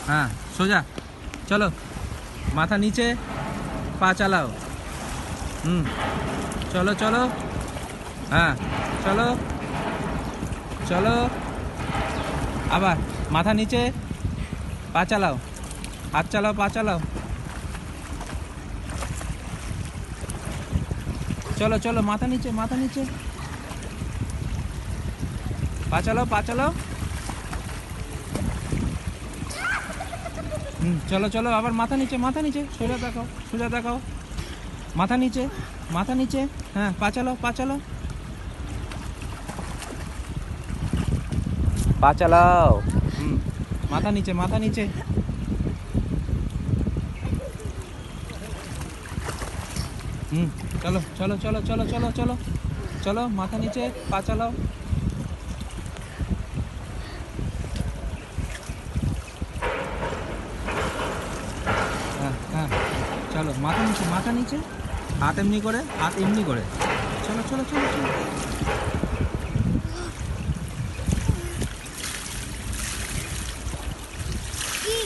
हाँ सो जा। चलो माथा नीचे, पा चालाओ। चलो चलो। हाँ चलो चलो। আবার মাথা নিচে, পা চালাও, হাত চালাও, পা চালাও। চলো চলো, মাথা নিচে, মাথা নিচে, পা চালাও, পা চালাও। চলো চলো, আবার মাথা নিচে, মাথা নিচে, সোজা দেখাও, সোজা দেখাও। মাথা নিচে, মাথা নিচে। হ্যাঁ পা চালাও, পা চালাও, পা চালাও। মাথা নিচে, মাথা নিচে। চলো চলো চলো চলো চলো চলো চলো, মাথা নিচে, পা চালাও। হ্যাঁ হ্যাঁ চলো, মাথা নিচে, মাথা নিচে, হাত এমনি করে, হাত এমনি করে। চলো চলো চলো চলো।